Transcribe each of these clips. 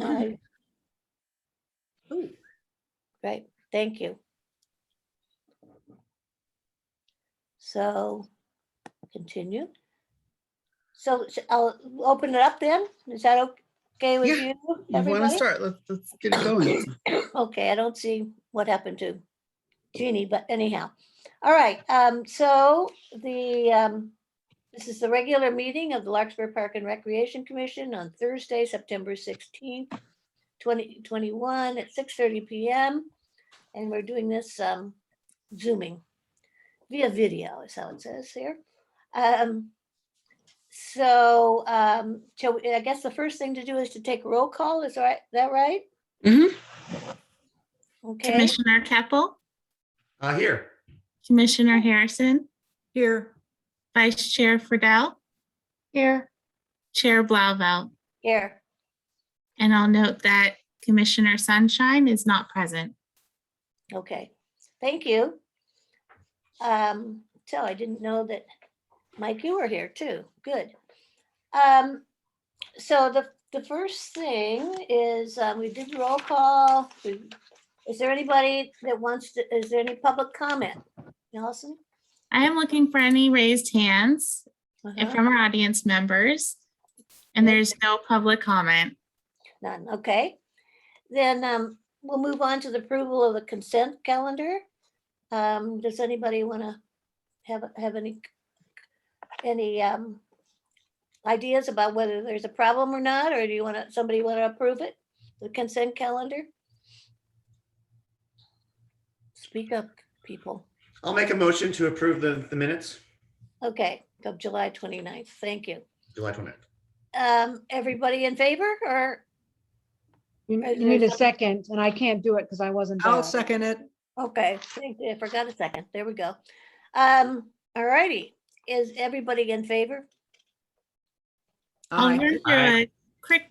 Aye. Ooh. Right, thank you. So, continue. So I'll open it up then. Is that okay with Yeah, you, You want to everybody? start? Let's get it going. Okay, I don't see what happened to Jeannie, but anyhow. All right, so this is the regular meeting of the Larkspur Park and Recreation Commission on Thursday, September 16th, 2021 at 6:30 p.m. And we're doing this Zooming via video is how it says here. I guess the first thing to do is to take roll call. Is that right? Mhm. Okay. Commissioner Keppel, Here. Commissioner Harrison, Here. Vice Chair Friedel, Here. Chair Blauvelt. Here. And I'll note that Commissioner Sunshine is not present. Okay. Thank you. So I didn't know that, Mike, you were here too. Good. So the first thing is we did roll call. Is there anybody that wants to? Is there any public comment, Allison? I am looking for any raised hands Uh-huh. from our audience members, and there's no public comment. None. Okay. Then we'll move on to the approval of the consent calendar. Does anybody want to have any ideas about whether there's a problem or not, or do you want somebody want to approve it? The consent calendar? Speak up, people. I'll make a motion to approve the minutes. Okay, of July 29th. Thank you. July 29th. Everybody in favor or? You need a second, and I can't do it because I wasn't there. I'll second it. Okay, thank you. I forgot a second. There we go. All righty. Is everybody in favor? I'll Aye. run through Aye. a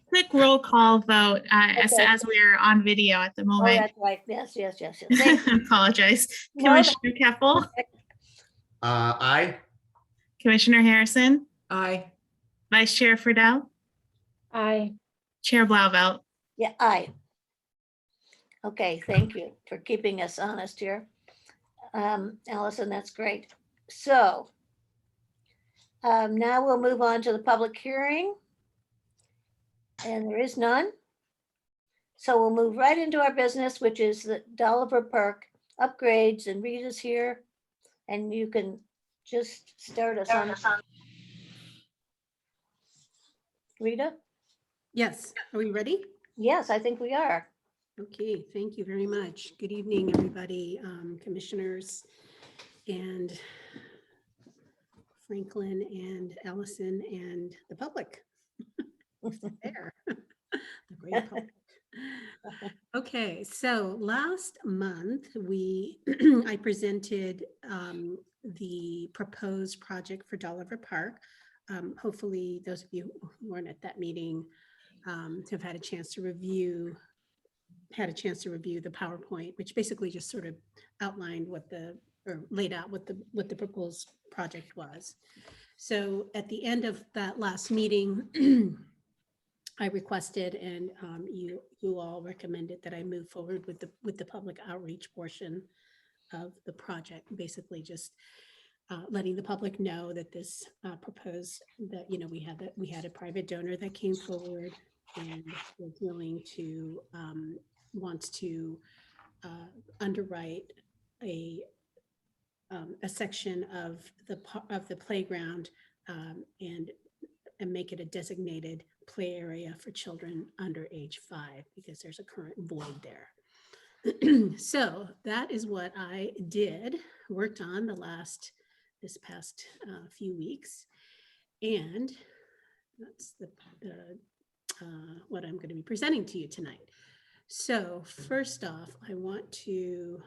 quick roll call vote as Okay. we are on video at the Oh, moment. that's right. Yes. Thank you. I apologize. No, Commissioner Keppel, Aye. Commissioner Harrison, Aye. Vice Chair Friedel, Aye. Chair Blauvelt. Yeah, aye. Okay, thank you for keeping us honest here. Allison, that's great. So now we'll move on to the public hearing. And there is none. So we'll move right into our business, which is the Dolliver Park upgrades, and Rita's here. And you can just start us on. Rita? Yes. Are we ready? Yes, I think we are. Okay, thank you very much. Good evening, everybody, commissioners and Franklin and Allison and the public. There, the great public. Okay, so last month I presented the proposed project for Dolliver Park. Hopefully, those of you who weren't at that meeting have had a chance to review the PowerPoint, which basically just sort of outlined laid out what the proposed project was. So at the end of that last meeting, I requested and you all recommended that I move forward with the public outreach portion of the project, basically just letting the public know that this proposed that we had a private donor that came forward and was willing to wants to underwrite a section of the playground and make it a designated play area for children under age 5 because there's a current void there. So that is what I worked on this past few weeks, and that's what I'm going to be presenting to you tonight. So first off, I want to,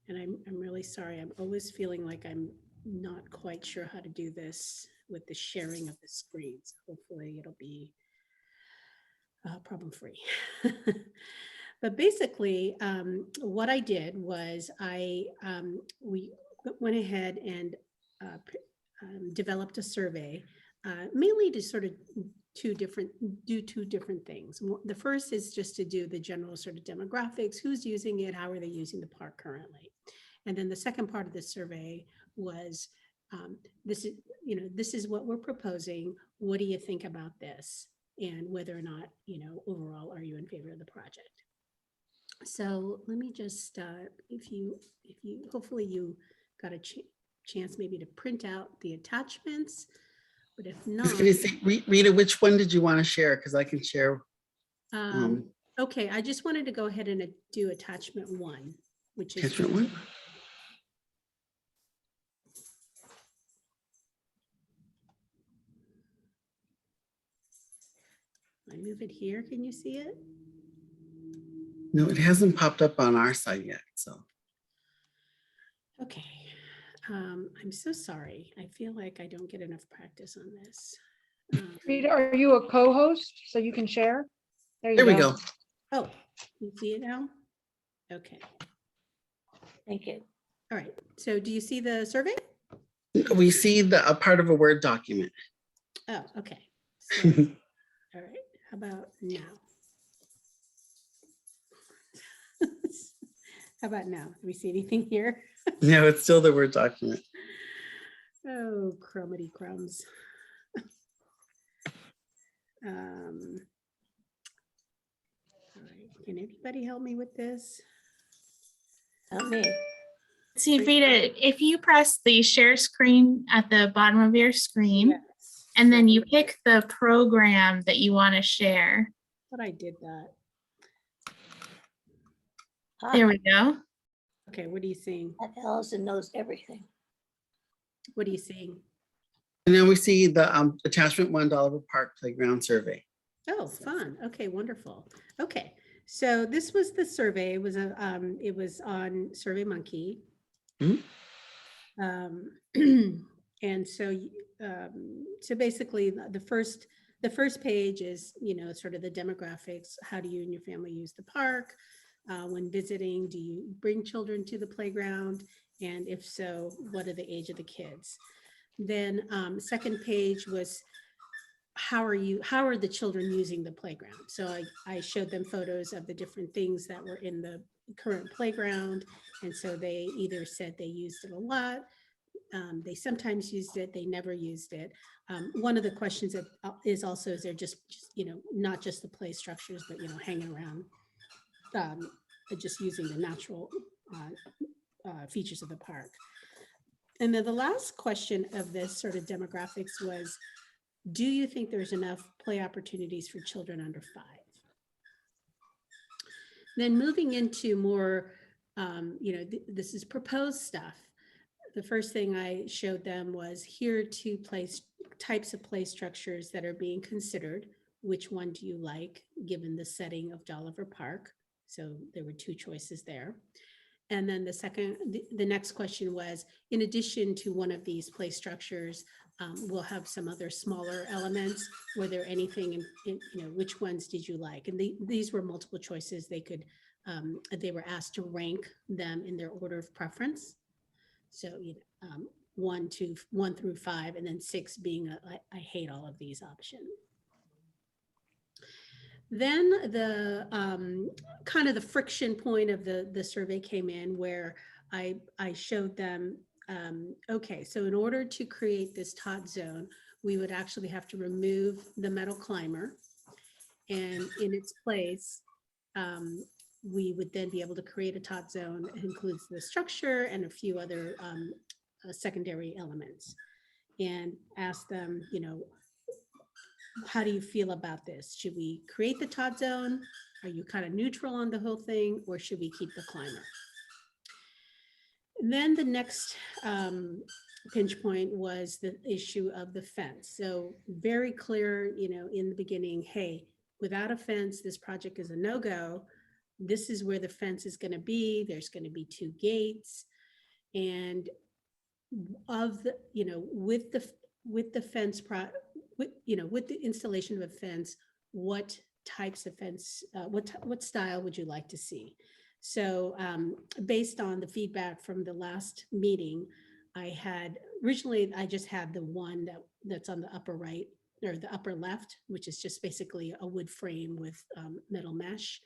and I'm really sorry, I'm always feeling like I'm not quite sure how to do this with the sharing of the screens. Hopefully it'll be problem-free. But basically, what I did was we went ahead and developed a survey, mainly to sort of two different things. The first is just to do the general sort of demographics, who's using it, how are they using the park currently? And then the second part of the survey was, this is what we're proposing. What do you think about this? And whether or not, overall, are you in favor of the project? So let me just, hopefully you got a chance maybe to print out the attachments, but if I not. was gonna say, Rita, which one did you want to share? Because I can share. Okay, I just wanted to go ahead and do attachment 1, which is. Attachment 1? I move it here, can you see it? No, it hasn't popped up on our side yet, so. Okay, I'm so sorry. I feel like I don't get enough practice on this. Rita, are you a co-host so you can share? There we go. Oh, you see it now? Okay, Thank you. all right. So do you see the survey? We see a part of a Word document. Oh, okay. So, all right, how about now? How about now? Do we see anything here? No, it's still the Word document. Oh, crumbity crumbs. All right, can anybody help me with this? Not me. See, Rita, if you press the share screen at the bottom of your screen, Yes. and then you So, pick the program that you want to share. But I did that. There we go. Okay, what are you seeing? That Allison knows everything. What are you seeing? And then we see the attachment 1 Oliver Park Playground Survey. Oh, fun. Okay, wonderful. Okay, so this was the survey. It was on SurveyMonkey. Mhm. And so, so basically, the first page is, sort of the demographics. How do you and your family use the park? When visiting, do you bring children to the playground? And if so, what are the age of the kids? Then second page was, how are the children using the playground? So I showed them photos of the different things that were in the current playground. And so they either said they used it a lot, they sometimes used it, they never used it. One of the questions that is also, is there just not just the play structures, but, hanging around, just using the natural features of the park. And then the last question of this sort of demographics was, do you think there's enough play opportunities for children under 5? Then moving into more, this is proposed stuff. The first thing I showed them was, here are 2 types of play structures that are being considered. Which one do you like, given the setting of Dolliver Park? So there were 2 choices there. And then the next question was, in addition to one of these play structures, we'll have some other smaller elements. Were there anything in which ones did you like? And these were multiple choices. They were asked to rank them in their order of preference. So 1 through 5, and then 6 being I hate all of these options. Then the kind of the friction point of the survey came in, where I showed them, okay, so in order to create this tot zone, we would actually have to remove the metal climber, and in its place, we would then be able to create a tot zone that includes the structure and a few other secondary elements, and ask them, how do you feel about this? Should we create the tot zone? Are you kind of neutral on the whole thing, or should we keep the climber? And then the next pinch point was the issue of the fence. So very clear, in the beginning, hey, without a fence, this project is a no-go. This is where the fence is going to be. There's going to be 2 gates, and with the fence with the installation of a fence, what types of fence, what style would you like to see? So based on the feedback from the last meeting, originally I just had the one that's on the upper right or the upper left, which is just basically a wood frame with metal mesh.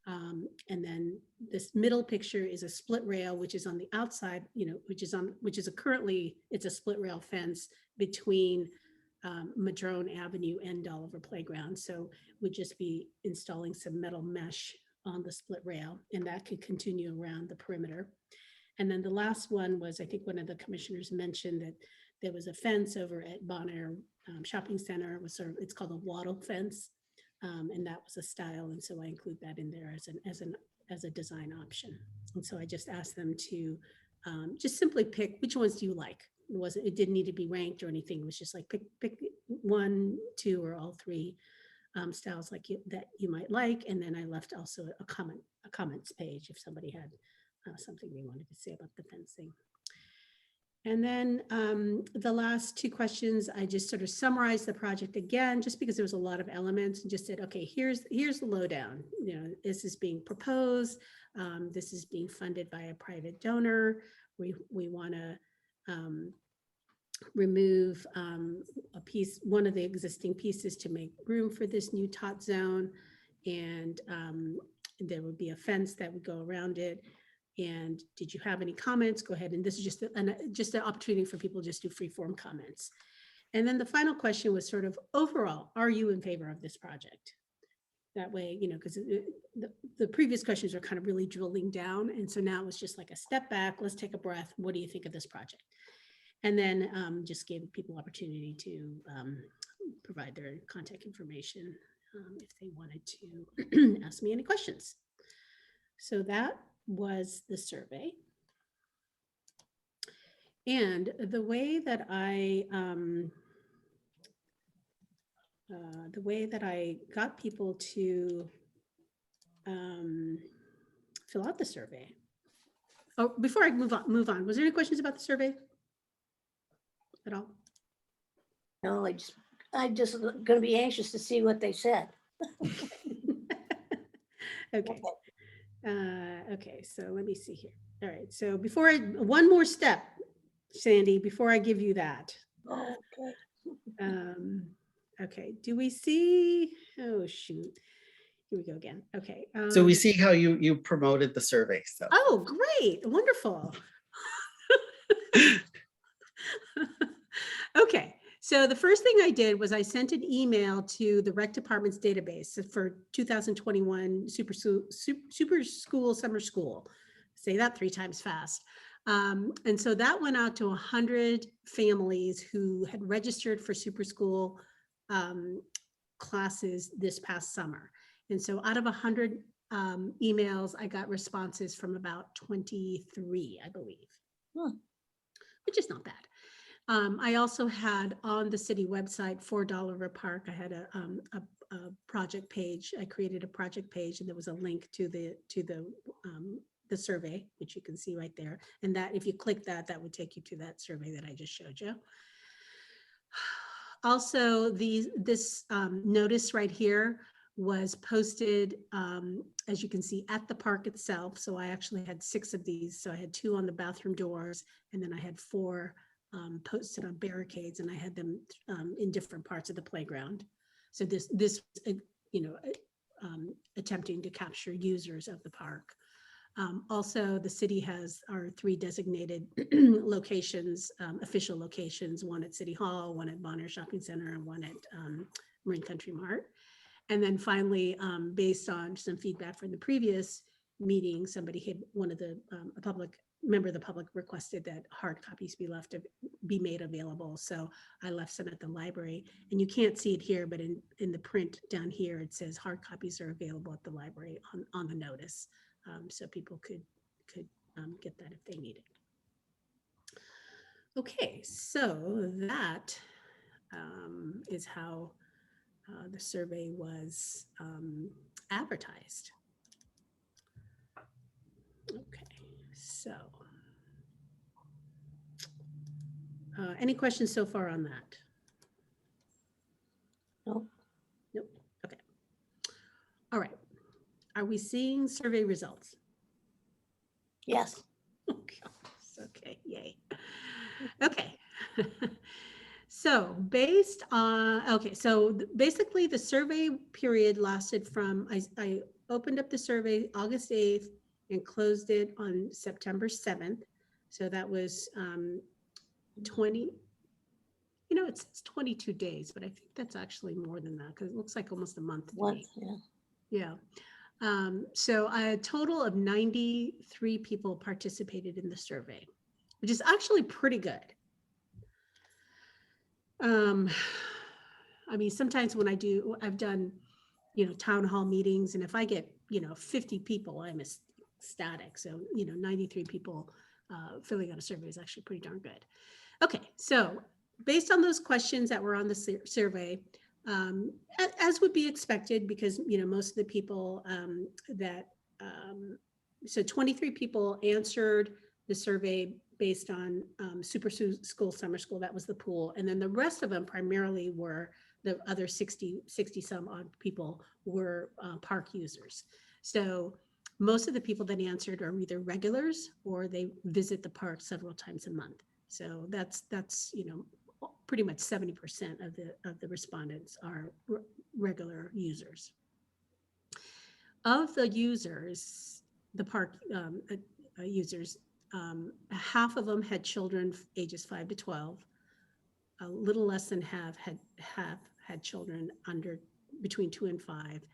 And then this middle picture is a split rail, which is on the outside, which is currently, it's a split rail fence between Madrone Avenue and Dolliver Playground. So we'd just be installing some metal mesh on the split rail, and that could continue around the perimeter. And then the last one was, I think one of the commissioners mentioned that there was a fence over at Bon Air Shopping Center. It was it's called a wattle fence. And that was a style. And so I include that in there as a design option. And so I just asked them to just simply pick, which ones do you like? It didn't need to be ranked or anything. It was just like pick 1, 2, or all 3 styles that you might like. And then I left also a comments page if somebody had something they wanted to say about the fencing. And then the last 2 questions, I just sort of summarized the project again, just because there was a lot of elements, and just said, okay, here's the lowdown. This is being proposed. This is being funded by a private donor. We want to remove one of the existing pieces to make room for this new tot zone, and there would be a fence that would go around it. And did you have any comments? Go ahead. And this is just an opportunity for people to just do free form comments. And then the final question was sort of overall, are you in favor of this project? That way, because the previous questions are kind of really drilling down. And so now it's just like a step back, let's take a breath. What do you think of this project? And then just gave people opportunity to provide their contact information if they wanted to ask me any questions. So that was the survey. And the way that I got people to fill out the survey. Oh, before I move on, was there any questions about the survey at all? No, I'm just going to be anxious to see what they said. Okay. Okay, so let me see here. All right, so one more step, Sandy, before I give you that. Okay. Okay, do we see, oh shoot, here we go again. Okay. So we see how you promoted the survey. So. Oh, great, wonderful. Okay. So the first thing I did was I sent an email to the rec department's database for 2021 Super School Summer School. Say that 3 times fast. And so that went out to 100 families who had registered for Super School classes this past summer. And so out of 100 emails, I got responses from about 23, I believe, which is not bad. I also had on the city website for Dolliver Park, I had a project page. I created a project page, and there was a link to the survey, which you can see right there. And that, if you click that, that would take you to that survey that I just showed you. Also, this notice right here was posted, as you can see, at the park itself. So I actually had 6 of these. So I had 2 on the bathroom doors, and then I had 4 posted on barricades, and I had them in different parts of the playground. So this attempting to capture users of the park. Also, the city has our 3 designated locations, official locations, one at City Hall, one at Bon Air Shopping Center, and one at Marin Country Mart. And then finally, based on some feedback from the previous meeting, a member of the public requested that hard copies be made available. So I left some at the library, and you can't see it here, but in the print down here, it says hard copies are available at the library on the notice. So people could get that if they need it. Okay, so that is how the survey was advertised. Okay, so any questions so far on that? Nope. Nope. Okay. All right. Are we seeing survey results? Yes. Okay, yay. Okay. So based on, okay, so basically the survey period lasted from, I opened up the survey August 8th and closed it on September 7th. So that was 20, it's 22 days, but I think that's actually more than that because it looks like almost a month to One, me. yeah. Yeah. So a total of 93 people participated in the survey, which is actually pretty good. I mean, sometimes when I've done, town hall meetings, and if I get, 50 people, I'm ecstatic. So, 93 people filling out a survey is actually pretty darn good. Okay, so based on those questions that were on the survey, as would be expected, because, most of the people so 23 people answered the survey based on super school, summer school, that was the pool. And then the rest of them primarily were the other 60 some odd people were park users. So most of the people that answered are either regulars or they visit the park several times a month. So that's pretty much 70% of the respondents are regular users. Of the users, the park users, half of them had children ages 5 to 12. A little less than half had children between 2 and 5.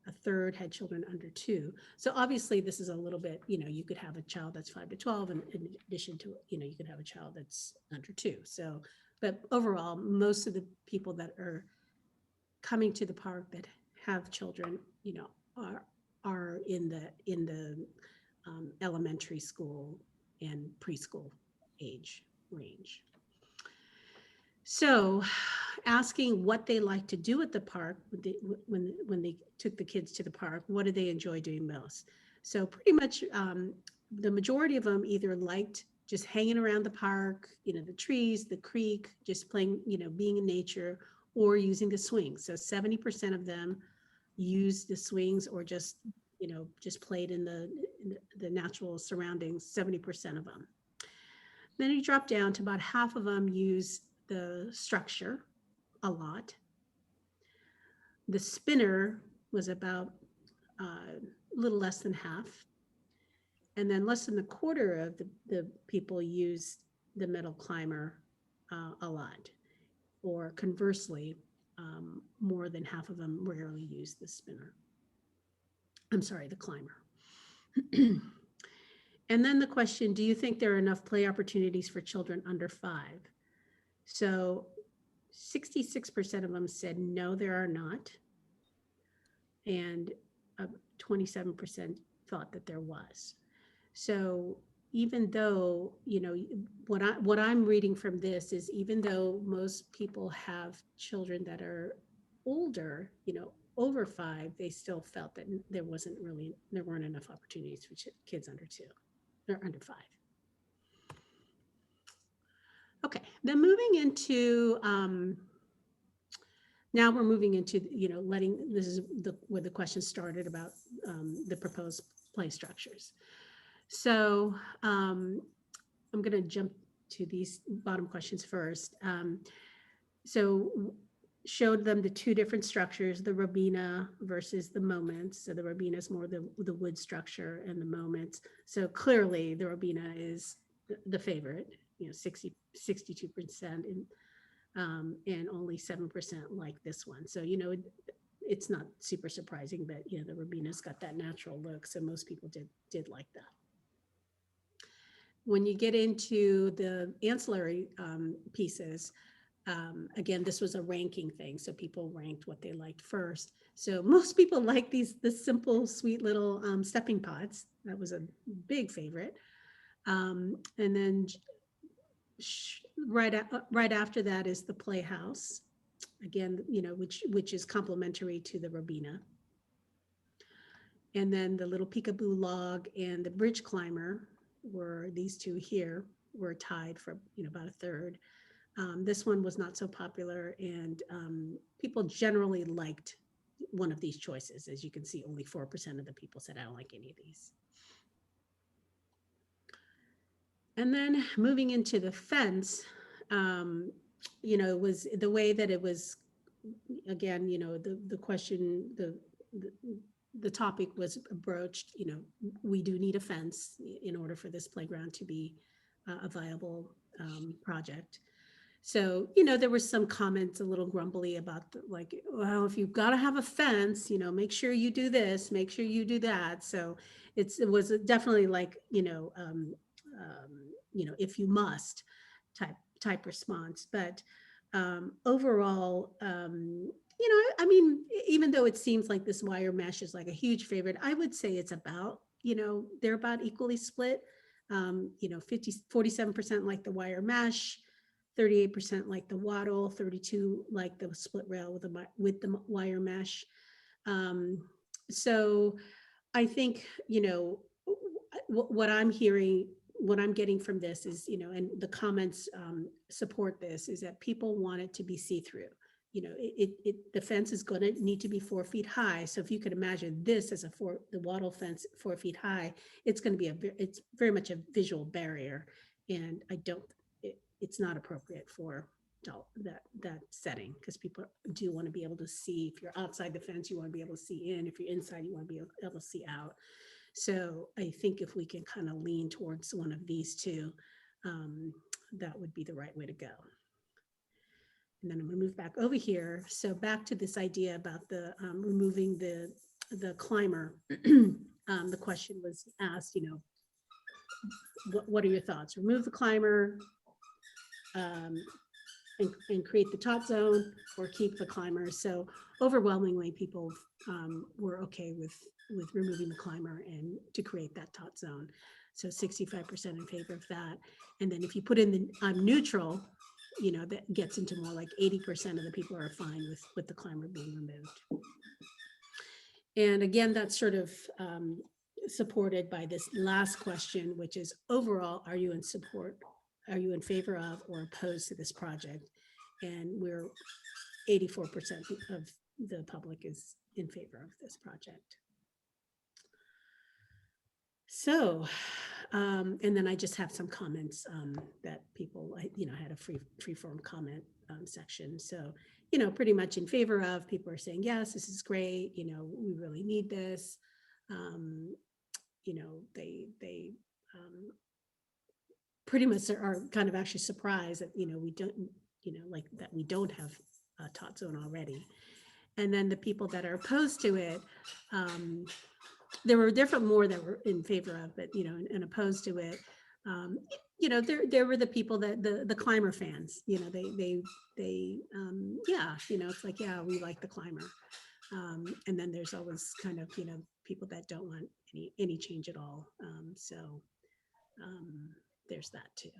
A third had children under 2. So obviously this is a little bit, you could have a child that's 5 to 12, and in addition to, you could have a child that's under 2. So, but overall, most of the people that are coming to the park that have children, are in the elementary school and preschool age range. So asking what they like to do at the park when they took the kids to the park, what did they enjoy doing most? So pretty much the majority of them either liked just hanging around the park, the trees, the creek, just playing, being in nature, or using the swings. So 70% of them used the swings or just, just played in the natural surroundings, 70% of them. Then you drop down to about half of them use the structure a lot. The spinner was about a little less than half. And then less than a quarter of the people used the metal climber a lot. Or conversely, more than half of them rarely use the spinner. I'm sorry, the climber. And then the question, do you think there are enough play opportunities for children under 5? So 66% of them said no, there are not. And 27% thought that there was. So even though, what I'm reading from this is, even though most people have children that are older, over 5, they still felt that there weren't enough opportunities for kids under 2 or under 5. Okay, then moving into, now we're moving into, this is where the question started about the proposed play structures. So I'm going to jump to these bottom questions first. So showed them the 2 different structures, the Robina versus the Moments. So the Robina is more the wood structure, and the Moments. So clearly the Robina is the favorite, 62%, and only 7% like this one. So, it's not super surprising, but the Robina's got that natural look. So most people did like that. When you get into the ancillary pieces, again, this was a ranking thing. So people ranked what they liked first. So most people like the simple, sweet little stepping pods. That was a big favorite. And then right after that is the Playhouse. Again, which is complementary to the Robina. And then the little peekaboo log and the bridge climber were these 2 here were tied for about a third. This one was not so popular, and people generally liked one of these choices. As you can see, only 4% of the people said, I don't like any of these. And then moving into the fence, you know, it was the way that it was, again, you know, the question, the topic was broached, you know, we do need a fence in order for this playground to be a viable project. So, you know, there were some comments a little grumbly about like, well, if you've got to have a fence, you know, make sure you do this, make sure you do that. So it was definitely like, if you must type response. But overall, I mean, even though it seems like this wire mesh is like a huge favorite, I would say it's about, they're about equally split. 47% like the wire mesh, 38% like the wattle, 32 like the split rail with the wire mesh. So I think, what I'm hearing, what I'm getting from this is, and the comments support this, is that people want it to be see-through. The fence is going to need to be 4 feet high. So if you could imagine this as the wattle fence 4 feet high, it's going to be it's very much a visual barrier. And it's not appropriate for that setting, because people do want to be able to see. If you're outside the fence, you want to be able to see in. If you're inside, you want to be able to see out. So I think if we can kind of lean towards one of these two, that would be the right way to go. And then I'm going to move back over here. So back to this idea about the removing the climber. The question was asked, what are your thoughts? Remove the climber and create the tot zone, or keep the climber? So overwhelmingly, people were okay with removing the climber and to create that tot zone. So 65% in favor of that. And then if you put in the I'm neutral, that gets into more like 80% of the people are fine with the climber being removed. And again, that's sort of supported by this last question, which is overall, are you in support? Are you in favor of or opposed to this project? And we're 84% of the public is in favor of this project. So, and then I just have some comments that people, had a free form comment section. So, pretty much in favor of, people are saying, yes, this is great. We really need this. They pretty much are kind of actually surprised that, we don't, like that we don't have a tot zone already. And then the people that are opposed to it, there were different more that were in favor of, but, and opposed to it. There were the people that the climber fans, they it's like, yeah, we like the climber. And then there's always kind of, people that don't want any change at all. There's that too.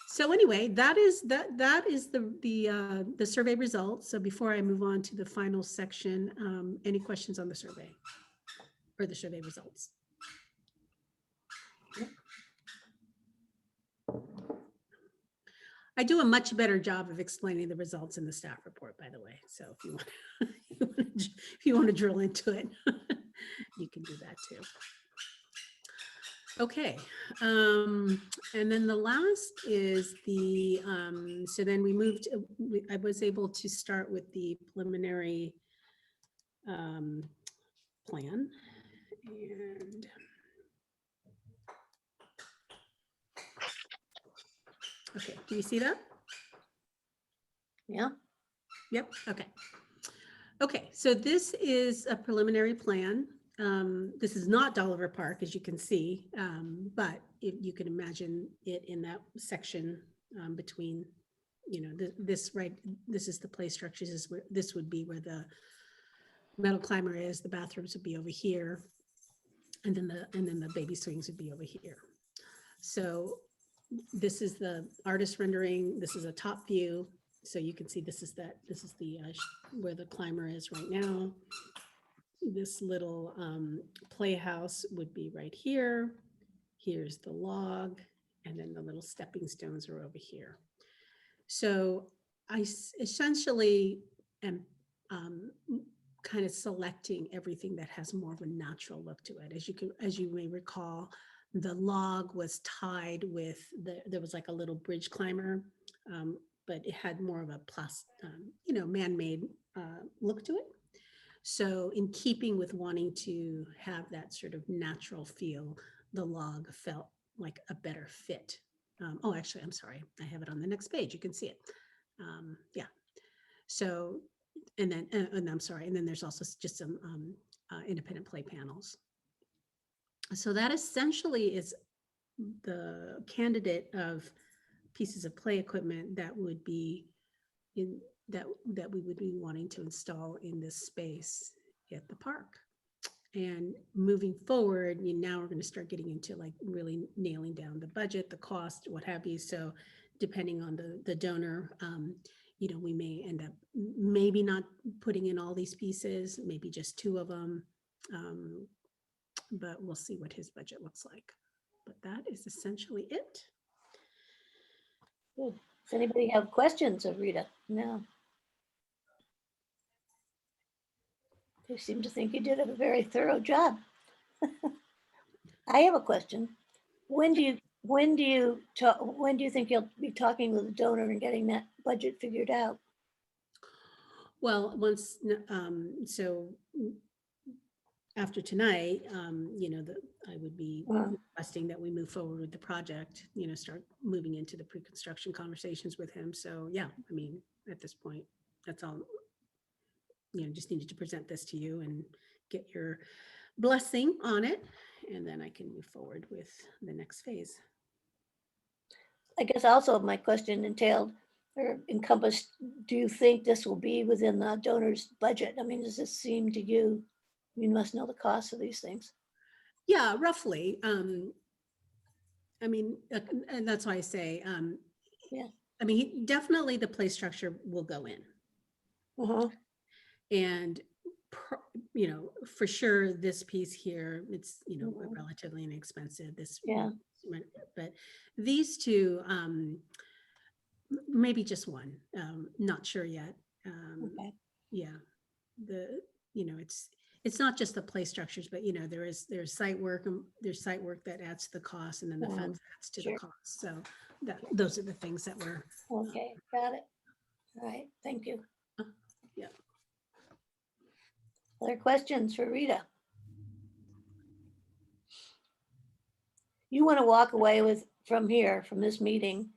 So anyway, that is the survey results. So before I move on to the final section, any questions on the survey or the survey results? I do a much better job of explaining the results in the staff report, by the way. So if you want to drill into it, you can do that too. Okay, and then the last is the, so then we moved, I was able to start with the preliminary plan. And okay, do you see that? Yeah. Yep, okay. Okay, so this is a preliminary plan. This is not Dolliver Park, as you can see, but you can imagine it in that section between, this is the play structures. This would be where the metal climber is. The bathrooms would be over here, and then the baby swings would be over here. So this is the artist rendering. This is a top view, so you can see this is the where the climber is right now. This little playhouse would be right here. Here's the log, and then the little stepping stones are over here. So I essentially am kind of selecting everything that has more of a natural look to it. As you may recall, the log was tied with there was like a little bridge climber, but it had more of a man-made look to it. So in keeping with wanting to have that sort of natural feel, the log felt like a better fit. Oh, actually, I'm sorry. I have it on the next page. You can see it. Yeah. So, and then, and I'm sorry. And then there's also just some independent play panels. So that essentially is the candidate of pieces of play equipment that would be in that we would be wanting to install in this space at the park. And moving forward, now we're going to start getting into like really nailing down the budget, the cost, what have you. So depending on the donor, we may end up maybe not putting in all these pieces, maybe just 2 of them. But we'll see what his budget looks like. But that is essentially it. Good. Does anybody have questions of Rita? No. You seem to think you did a very thorough job. I have a question. When do you think you'll be talking with the donor and getting that budget figured out? Well, once, so after tonight, I would be requesting that we move forward with the project, start moving into the pre-construction conversations with him. So yeah, I mean, at this point, that's all, just needed to present this to you and get your blessing on it. And then I can move forward with the next phase. I guess also my question entailed or encompassed, do you think this will be within the donor's budget? I mean, does this seem to you, you must know the cost of these things. Yeah, roughly. I mean, and that's why I say, Yeah. I mean, definitely the play structure will go in. Uh-huh. And, for sure, this piece here, it's, Mhm. relatively inexpensive. This, Yeah. but these 2, maybe just one, not sure yet. Okay. Yeah, it's not just the play structures, but there's site work, there's site work that adds to the cost, and then the fence adds to Sure. the cost. So those are the things that we're. Okay, got it. All right, thank you. Yeah. Other questions for Rita? You want to walk away from this meeting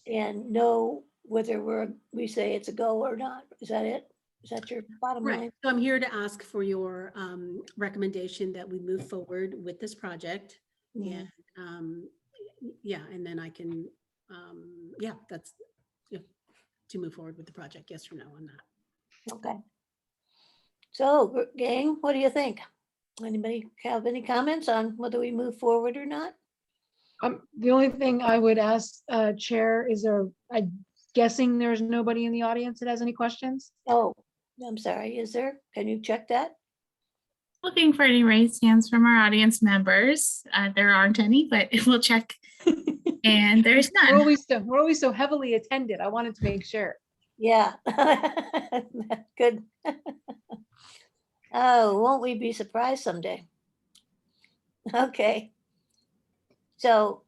and know whether we say it's a go or not. Is that it? Is that your bottom Right. line? So I'm here to ask for your recommendation that we move forward with this project. Mhm. And and then I can, that's to move forward with the project, yes or no on that. Okay. So, gang, what do you think? Anybody have any comments on whether we move forward or not? The only thing I would ask, Chair, I'm guessing there's nobody in the audience that has any questions? Oh, I'm sorry, is there? Can you check that? Looking for any raised hands from our audience members. There aren't any, but we'll check. And there's We're none. always so heavily attended. I wanted to make sure. Yeah. Good. Oh, won't we be surprised someday? Okay. So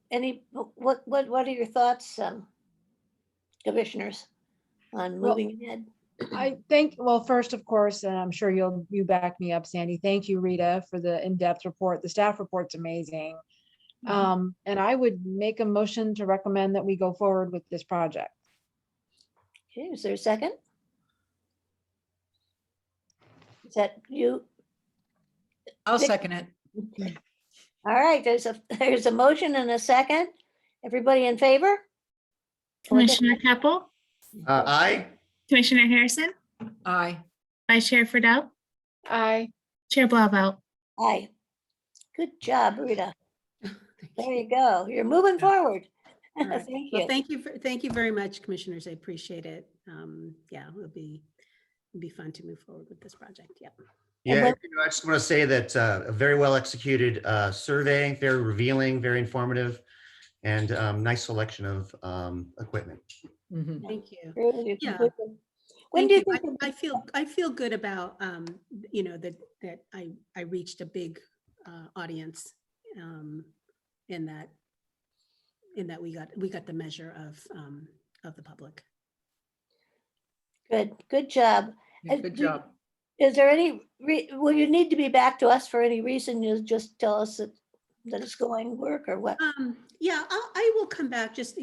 what are your thoughts, commissioners, on Well, moving ahead? I think, well, first, of course, and I'm sure you back me up, Sandy. Thank you, Rita, for the in-depth report. The staff report's amazing. And I would make a motion to recommend that we go forward with this project. Okay, is there a second? Is that you? I'll Vic? second it. All right, there's a motion and a second. Everybody in favor? Commissioner Keppel, Aye. Commissioner Harrison, Aye. Vice Chair Friedel, Aye. Chair Blauvelt. Aye. Good job, Rita. There you go. You're moving forward. All right. Thank Well, you. thank you very much, commissioners. I appreciate it. It'll be fun to move forward with this project. Yep. Yeah, when- I just want to say that a very well executed survey, very revealing, very informative, and nice selection of equipment. Mhm. Thank you. Really Yeah. completely. When Thank do you you. think? I feel good about that I reached a big audience in that we got the measure of the public. Good job. Yeah, And Good do- job. Is there any, will you need to be back to us for any reason? You just tell us that it's going to work or what? Yeah, I will come back just,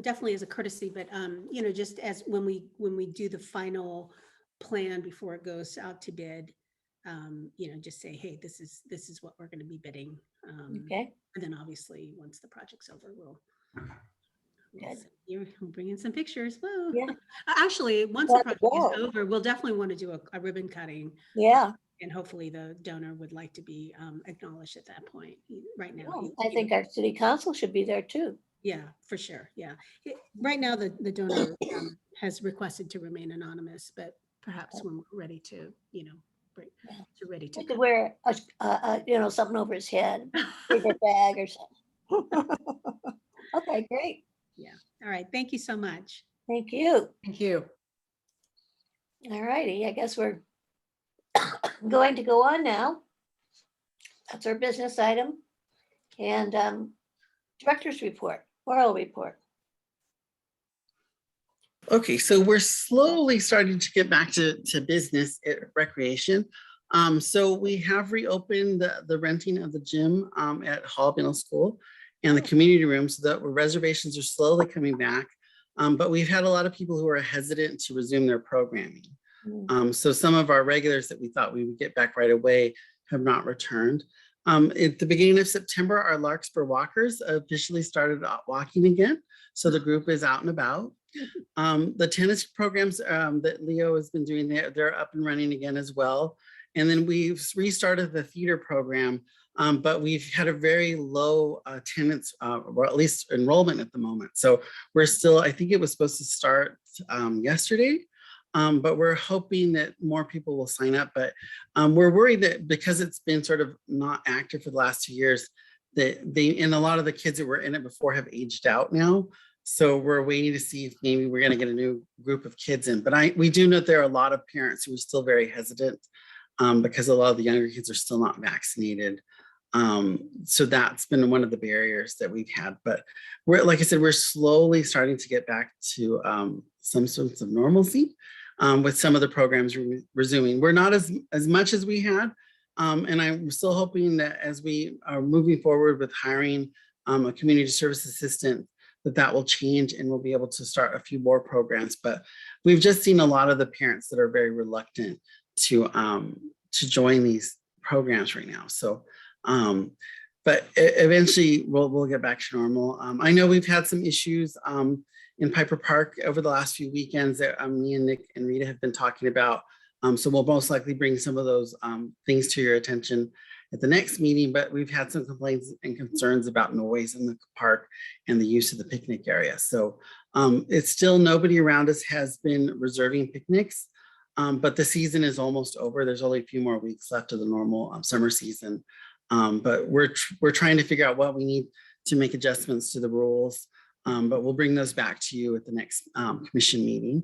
definitely as a courtesy, but, just as when we do the final plan before it goes out to bid, just say, hey, this is what we're going to be bidding. Okay, And then obviously, once the project's over, we'll Good. we'll bring in some pictures. Woo. Yeah. Actually, once the Glad to project is go. over, we'll definitely want to do a ribbon cutting. yeah. And hopefully the donor would like to be acknowledged at that point. Right now, Well, I think our city council should be there too. yeah, for sure. Yeah. Right now, the donor has requested to remain anonymous, but perhaps when we're ready to, Yeah. ready to He could go. wear something over his head, paper bag or something. Okay, great. All right. Thank you so much. Thank you. Thank you. All righty, I guess we're going to go on now. That's our business item. And director's report, oral report. Okay, so we're slowly starting to get back to business at recreation. So we have reopened the renting of the gym at Hall Middle School and the community room, so that reservations are slowly coming back. But we've had a lot of people who are hesitant to resume their programming. So some of our regulars that we thought we would get back right away have not returned. At the beginning of September, our Larkspur walkers officially started walking again. So the group is out and about. The tennis programs that Leo has been doing, they're up and running again as well. And then we've restarted the theater program, but we've had a very low attendance, or at least enrollment at the moment. So we're still, I think it was supposed to start yesterday. But we're hoping that more people will sign up. But we're worried that because it's been sort of not active for the last 2 years, that and a lot of the kids that were in it before have aged out now. So we're waiting to see if maybe we're going to get a new group of kids in. But we do know there are a lot of parents who are still very hesitant because a lot of the younger kids are still not vaccinated. So that's been one of the barriers that we've had. But like I said, we're slowly starting to get back to some sorts of normalcy. With some of the programs resuming. We're not as much as we had. And I'm still hoping that as we are moving forward with hiring a community service assistant, that will change and we'll be able to start a few more programs. But we've just seen a lot of the parents that are very reluctant to join these programs right now. So, but eventually we'll get back to normal. I know we've had some issues in Piper Park over the last few weekends that me and Nick and Rita have been talking about. So we'll most likely bring some of those things to your attention at the next meeting, but we've had some complaints and concerns about noise in the park and the use of the picnic area. So it's still, nobody around us has been reserving picnics, but the season is almost over. There's only a few more weeks left of the normal summer season. But we're trying to figure out what we need to make adjustments to the rules. But we'll bring those back to you at the next commission meeting.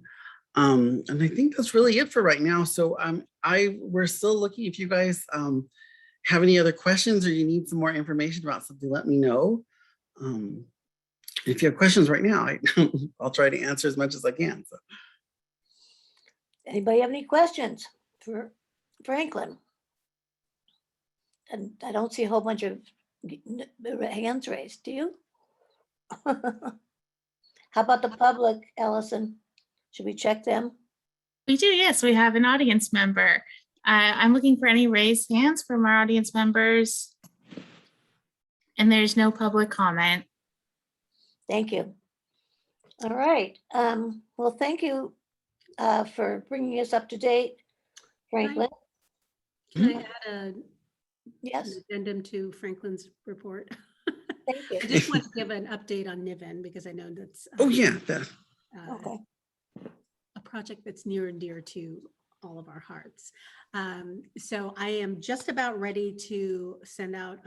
And I think that's really it for right now. So we're still looking, if you guys have any other questions or you need some more information about something, let me know. If you have questions right now, I'll try to answer as much as I can. So. Anybody have any questions for Franklin? And I don't see a whole bunch of hands raised, do you? How about the public, Allison? Should we check them? We do, yes. We have an audience member. I'm looking for any raised hands from our audience members. And there's no public comment. Thank you. All right. Well, thank you for bringing us up to date, Franklin. Can I add Yes, an addendum to Franklin's report? thank you. I just want to give an update on Niven because I know that's Oh yeah, Okay. a project that's near and dear to all of our hearts. So I am just about ready to send out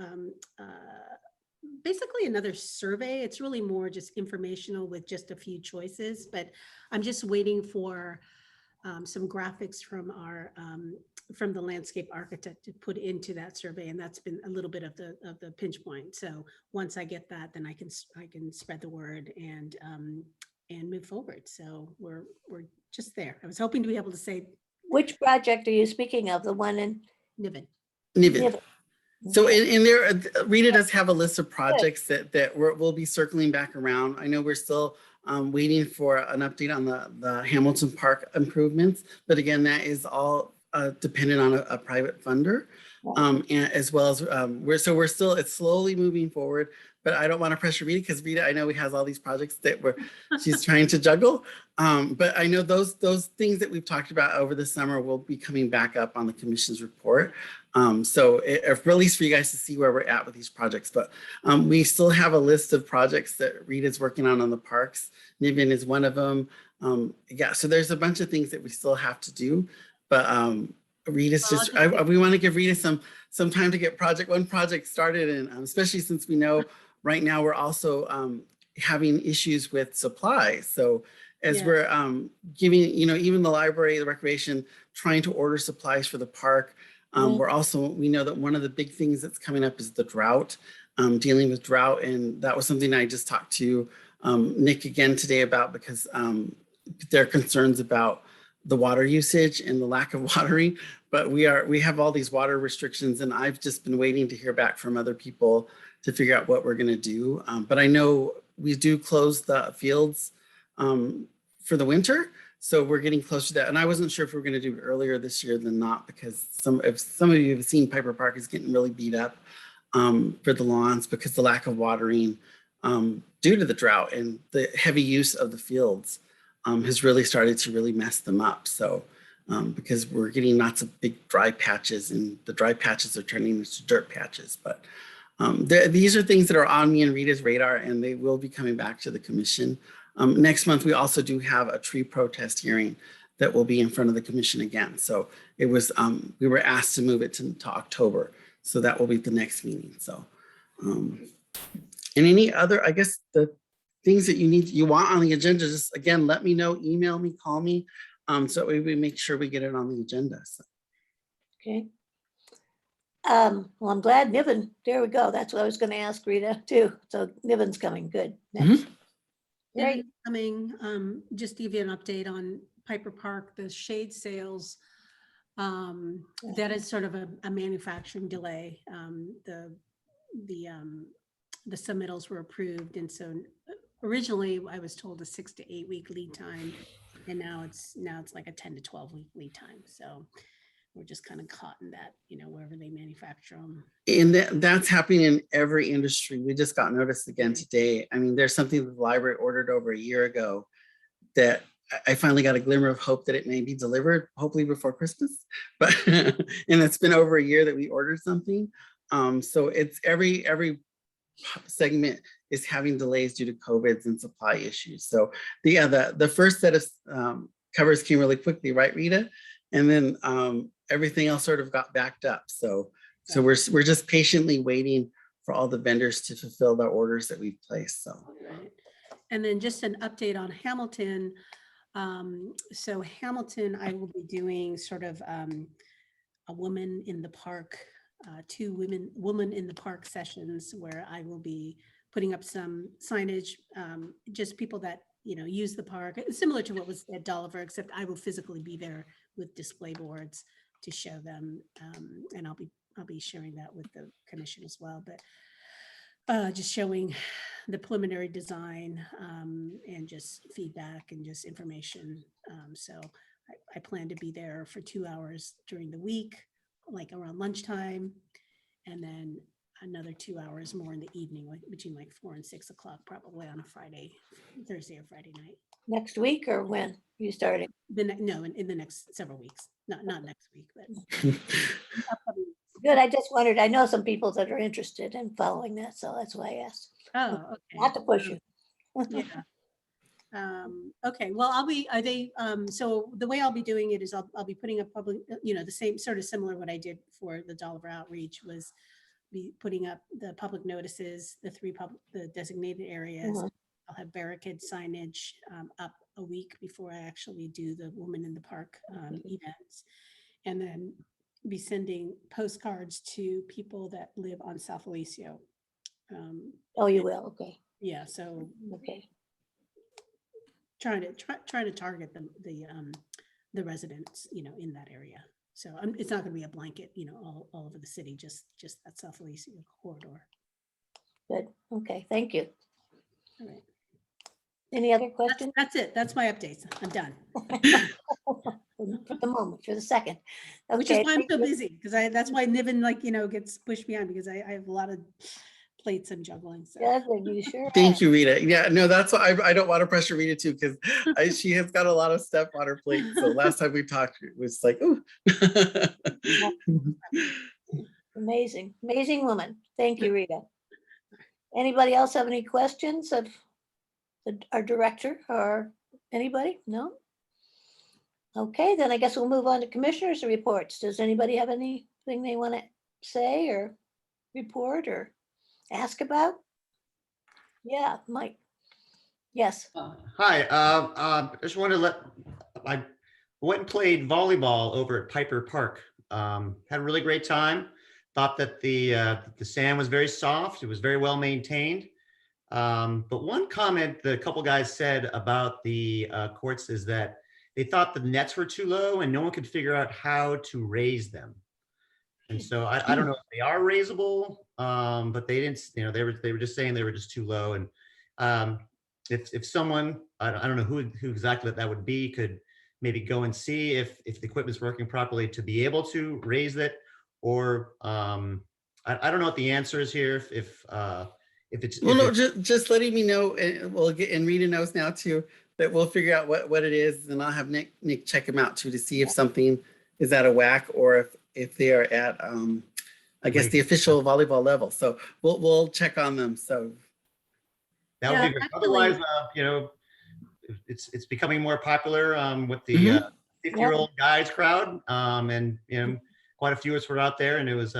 basically another survey. It's really more just informational with just a few choices, but I'm just waiting for some graphics from the landscape architect to put into that survey, and that's been a little bit of the pinch point. So once I get that, then I can spread the word and move forward. So we're just there. I was hoping to be able to say Which project are you speaking of? The one in Niven. Niven. Niven? So Okay. in there, Rita does have a list of projects that we'll be circling back around. I know we're still waiting for an update on the Hamilton Park improvements, but again, that is all dependent on a private funder, and as well as we're still, it's slowly moving forward. But I don't want to pressure Rita because Rita, I know, has all these projects that she's trying to juggle. But I know those things that we've talked about over the summer will be coming back up on the commission's report. So at least for you guys to see where we're at with these projects. But we still have a list of projects that Rita's working on the parks. Niven is one of them. Yeah, so there's a bunch of things that we still have to do. But Rita's just, we want to give Rita some time to get one project started. And especially since we know right now we're also having issues with supplies. So as we're giving, even the library, the recreation, trying to order supplies for the park. We know that one of the big things that's coming up is the drought, dealing with drought. And that was something I just talked to Nick again today about, because there are concerns about the water usage and the lack of watering. But we have all these water restrictions, and I've just been waiting to hear back from other people to figure out what we're going to do. But I know we do close the fields for the winter. So we're getting close to that. And I wasn't sure if we we're going to do it earlier this year than not, because some of you have seen Piper Park is getting really beat up for the lawns because the lack of watering due to the drought and the heavy use of the fields has really started to really mess them up. So because we're getting lots of big dry patches, and the dry patches are turning into dirt patches. But these are things that are on me and Rita's radar, and they will be coming back to the commission. Next month, we also do have a tree protest hearing that will be in front of the commission again. So it was, we were asked to move it to October. So that will be the next meeting. So, and any other, I guess, the things that you want on the agenda, just again, let me know, email me, call me. So that we make sure we get it on the agenda. So. Okay. Well, I'm glad Niven, there we go. That's what I was going to ask Rita too. So Niven's coming, good. Next. Great. Coming, just to give you an update on Piper Park, the shade sales, that is sort of a manufacturing delay. The submittals were approved, and so originally I was told a 6 to 8 week lead time, and now it's like a 10 to 12 week lead time. So we're just kind of caught in that, wherever they manufacture them. And that's happening in every industry. We just got notice again today. I mean, there's something that the library ordered over a year ago that I finally got a glimmer of hope that it may be delivered, hopefully before Christmas. But and it's been over a year that we ordered something. So it's every segment is having delays due to COVID and supply issues. So the first set of covers came really quickly, right, Rita? And then everything else sort of got backed up. So we're just patiently waiting for all the vendors to fulfill their orders that we've placed. So, right. And then just an update on Hamilton. So Hamilton, I will be doing sort of a woman in the park, 2 woman in the park sessions, where I will be putting up some signage, just people that use the park, similar to what was at Dolliver, except I will physically be there with display boards to show them, and I'll be sharing that with the commission as well. But just showing the preliminary design and just feedback and just information. So I plan to be there for 2 hours during the week, like around lunchtime, and then another 2 hours more in the evening, like between like 4 and 6 o'clock, probably on a Thursday or Friday night. Next week, or when are you starting? No, in the next several weeks. Not next week, but upcoming weeks. Good. I just wondered, I know some people that are interested in following that, so that's why I asked. Oh, okay. Not to push you. Yeah. Okay, well, so the way I'll be doing it is I'll be putting up public, the same sort of similar what I did for the Dolliver outreach, was be putting up the public notices, the designated areas, I'll have barricade signage up a week before I actually do the Woman in the Park events. And then be sending postcards to people that live on South Alicio. Oh, you will, okay, Yeah, so okay. trying to target the residents, in that area. So it's not going to be a blanket, all over the city, just that South Alicio corridor. Good, okay, thank you. All right. Any other questions? That's it. That's my updates. I'm done. For the moment, for the second. Which is Okay, why I'm thank so you. busy, because that's why Niven gets pushed me on, because I have a lot of plates I'm juggling. So Good, you sure are. Thank you, Rita. Yeah, no, that's why I don't want to pressure Rita too, because she has got a lot of stuff on her plate. So last time we talked, it was like, ooh. Amazing, amazing woman. Thank you, Rita. Anybody else have any questions of our director or anybody? No? Okay, then I guess we'll move on to commissioners' reports. Does anybody have anything they want to say or report or ask about? Yeah, Mike. Yes. Hi, I just wanted to I went and played volleyball over at Piper Park. Had a really great time. Thought that the sand was very soft. It was very well maintained. But one comment the couple guys said about the courts is that they thought the nets were too low and no one could figure out how to raise them. And so I don't know if they are raisable, but they didn't, they were just saying they were just too low. And if someone, I don't know who exactly that would be, could maybe go and see if the equipment's working properly to be able to raise it, or I don't know what the answer is here. If it's Well, no, just letting me know, and we'll get, and Rita knows now too, that we'll figure out what it is, and I'll have Nick check them out too to see if something is out of whack or if they are at I guess the official volleyball level. So we'll check on them. So that would Yeah, be great. actually- Otherwise, it's becoming more popular with the 50-year-old guys crowd, and quite a few of us were out there, and it was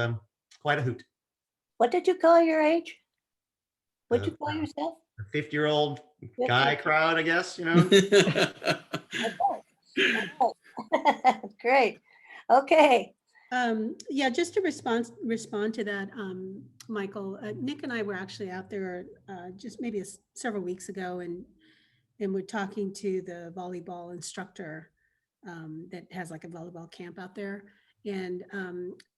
quite a hoot. What did you call your age? What'd you call yourself? The 50-year-old guy crowd, I guess. Great. Okay. Yeah, just to respond to that, Michael, Nick and I were actually out there just maybe several weeks ago, and we're talking to the volleyball instructor that has like a volleyball camp out there. And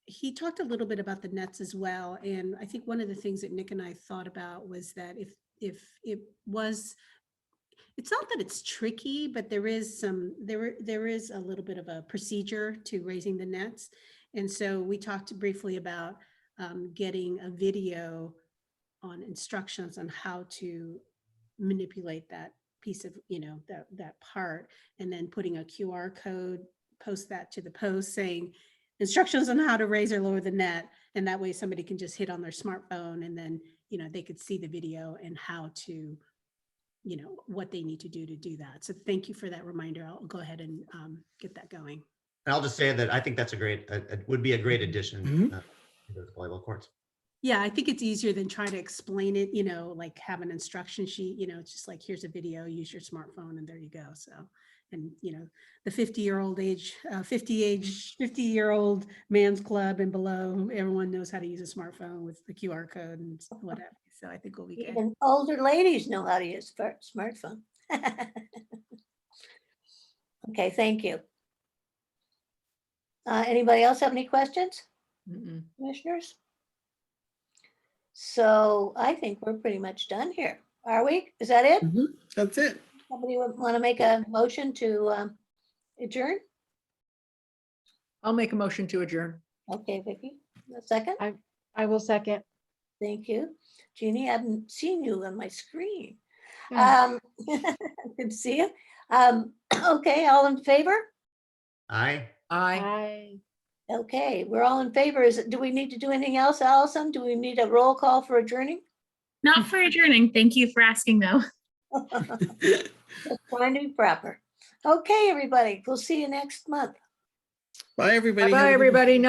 he talked a little bit about the nets as well. And I think one of the things that Nick and I thought about was that if it was, it's not that it's tricky, but there is a little bit of a procedure to raising the nets. And so we talked briefly about getting a video on instructions on how to manipulate that piece of, that part, and then putting a QR code, post that to the post saying instructions on how to raise or lower the net. And that way somebody can just hit on their smartphone, and then, they could see the video and how to, what they need to do that. So thank you for that reminder. I'll go ahead and get that going. And I'll just say that I think that's would be a great addition to those volleyball courts. Yeah, I think it's easier than trying to explain it, like have an instruction sheet, it's just like, here's a video, use your smartphone, and there you go. So, and, the 50-year-old man's club and below, everyone knows how to use a smartphone with the QR code and whatever. So I think we'll be good. Even older ladies know how to use a smartphone. Okay, thank you. Anybody else have any questions, commissioners? So I think we're pretty much done here. Are we? Is that it? That's it. Somebody want to make a motion to adjourn? I'll make a motion to adjourn. Okay, Vicky, a second. I will second. Thank you. Jeannie, I haven't seen you on my screen. Yeah. Good to see you. Okay, all in favor? Aye. Aye. Okay, we're all in favor. Do we need to do anything else, Allison? Do we need a roll call for adjourning? Not for adjourning. Thank you for asking, though. Just trying to be proper. Okay, everybody, we'll see you next month. Bye, everybody. Bye, Have a good one. everybody.